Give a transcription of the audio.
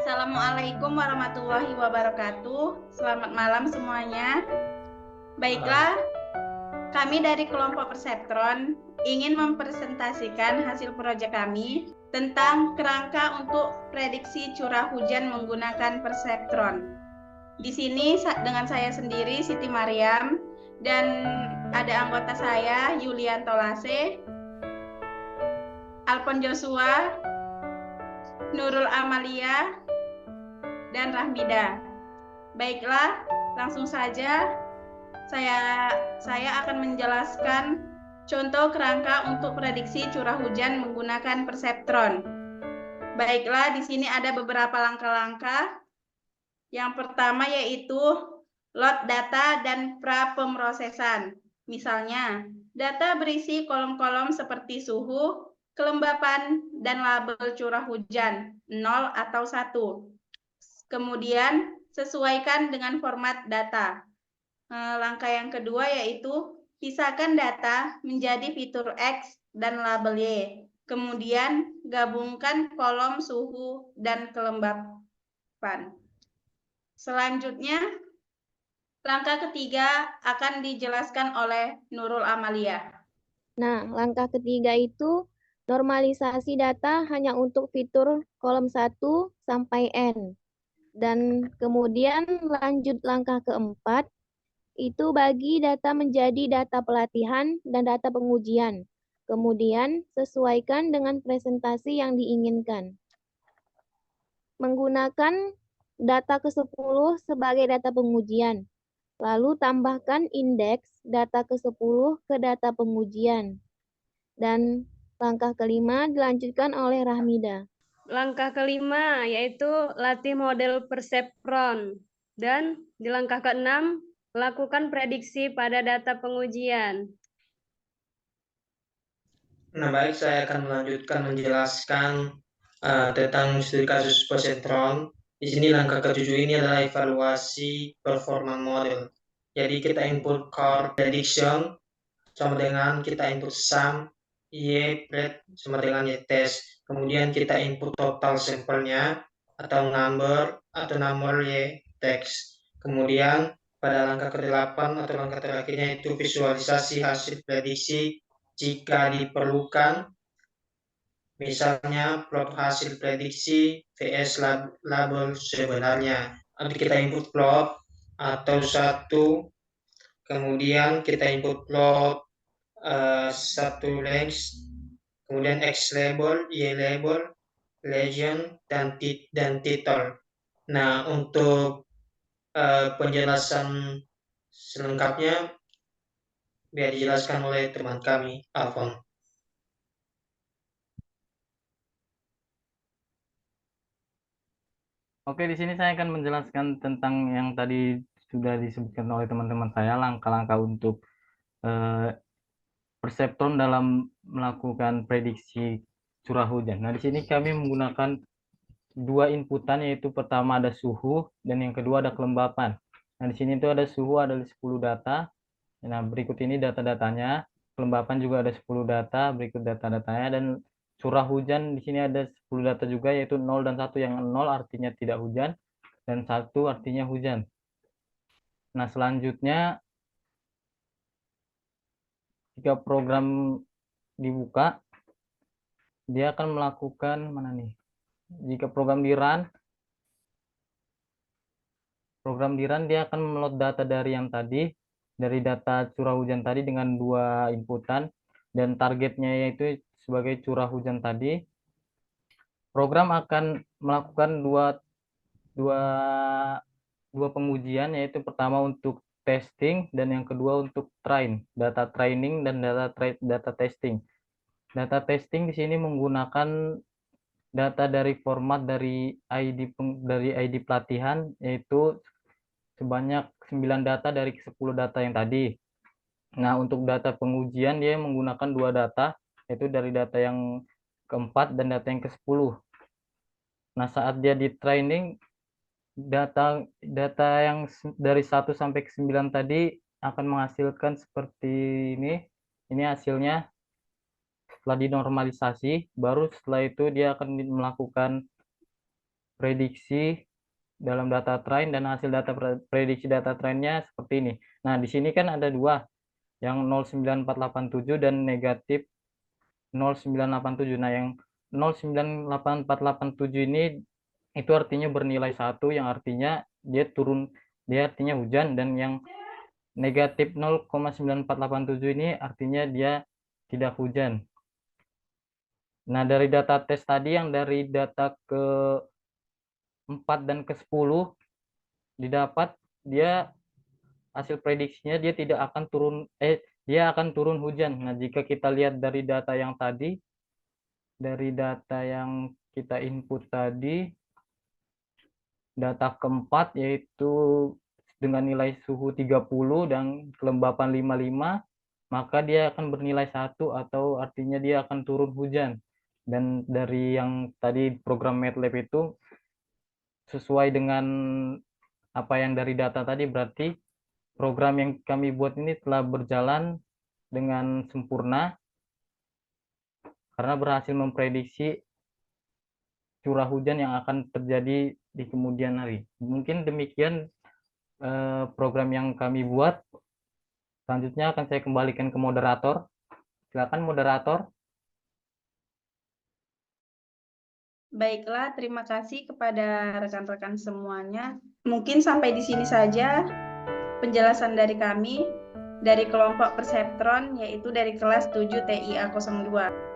Assalamualaikum warahmatullahi wabarakatuh. Selamat malam semuanya. Baiklah, kami dari kelompok Perseptron ingin mempresentasikan hasil proyek kami tentang kerangka untuk prediksi curah hujan menggunakan Perseptron. Di sini dengan saya sendiri, Siti Mariam, dan ada anggota saya, Yulian Tolase, Alpon Joshua, Nurul Amalia, dan Rahmida. Baiklah, langsung saja saya akan menjelaskan contoh kerangka untuk prediksi curah hujan menggunakan Perseptron. Baiklah, di sini ada beberapa langkah-langkah. Yang pertama yaitu load data dan pra-pemrosesan. Misalnya, data berisi kolom-kolom seperti suhu, kelembapan, dan label curah hujan 0 atau 1. Kemudian, sesuaikan dengan format data. Langkah yang kedua yaitu pisahkan data menjadi fitur X dan label Y. Kemudian, gabungkan kolom suhu dan kelembapan. Selanjutnya, langkah ketiga akan dijelaskan oleh Nurul Amalia. Nah, langkah ketiga itu normalisasi data hanya untuk fitur kolom 1 sampai N. Dan kemudian lanjut langkah keempat, itu bagi data menjadi data pelatihan dan data pengujian. Kemudian sesuaikan dengan presentasi yang diinginkan. Menggunakan data ke-10 sebagai data pengujian. Lalu tambahkan indeks data ke-10 ke data pengujian. Dan langkah kelima dilanjutkan oleh Rahmida. Langkah kelima yaitu latih model Perseptron. Dan di langkah keenam, lakukan prediksi pada data pengujian. Nah, baik, saya akan melanjutkan menjelaskan tentang studi kasus Perseptron. Di sini langkah ketujuh ini adalah evaluasi performa model. Jadi kita input core prediction sama dengan kita input sum Y pred sama dengan Y test. Kemudian kita input total sampelnya atau number Y text. Kemudian pada langkah ke-8 atau langkah terakhirnya itu visualisasi hasil prediksi jika diperlukan. Misalnya plot hasil prediksi vs label sebenarnya. Nanti kita input plot atau satu, kemudian kita input plot satu length, kemudian X label, Y label, legend, dan title. Nah, untuk penjelasan selengkapnya biar dijelaskan oleh teman kami, Alfon. Oke, di sini saya akan menjelaskan tentang yang tadi sudah disebutkan oleh teman-teman saya, langkah-langkah untuk Perseptron dalam melakukan prediksi curah hujan. Nah, di sini kami menggunakan dua inputan, yaitu pertama ada suhu dan yang kedua ada kelembapan. Nah, di sini itu ada suhu, ada 10 data. Nah, berikut ini data-datanya. Kelembapan juga ada 10 data, berikut data-datanya, dan curah hujan di sini ada 10 data juga, yaitu 0 dan 1. Yang 0 artinya tidak hujan dan 1 artinya hujan. Nah, selanjutnya jika program dibuka, dia akan melakukan jika program di run dia akan meload data dari yang tadi, dari data curah hujan tadi dengan dua inputan, dan targetnya yaitu sebagai curah hujan tadi. Program akan melakukan dua pengujian, yaitu pertama untuk testing dan yang kedua untuk data training dan data testing. Data testing di sini menggunakan data dari format dari ID pelatihan, yaitu sebanyak 9 data dari 10 data yang tadi. Nah, untuk data pengujian dia menggunakan dua data, yaitu dari data yang keempat dan data yang ke-10. Nah, saat dia di training, data yang dari 1 sampai ke 9 tadi akan menghasilkan seperti ini. Ini hasilnya setelah dinormalisasi, baru setelah itu dia akan melakukan prediksi dalam data train dan hasil data prediksi data trainnya seperti ini. Nah, di sini kan ada dua, yang 09487 dan negatif 0,987. Nah, yang 0,98487 ini itu artinya bernilai 1, yang artinya dia artinya hujan, dan yang negatif 0,9487 ini artinya dia tidak hujan. Nah, dari data tes tadi yang dari data ke-4 dan ke-10 didapat dia hasil prediksinya dia tidak akan dia akan turun hujan. Nah, jika kita lihat dari data yang tadi, dari data yang kita input tadi, data keempat yaitu dengan nilai suhu 30 dan kelembapan 55, maka dia akan bernilai 1 atau artinya dia akan turun hujan. Dan dari yang tadi program MATLAB itu sesuai dengan apa yang dari data tadi, berarti program yang kami buat ini telah berjalan dengan sempurna karena berhasil memprediksi curah hujan yang akan terjadi di kemudian hari. Mungkin demikian program yang kami buat. Selanjutnya akan saya kembalikan ke moderator. Silakan moderator. Baiklah, terima kasih kepada rekan-rekan semuanya. Mungkin sampai di sini saja penjelasan dari kami dari kelompok Perseptron, yaitu dari kelas 7 TIA 02.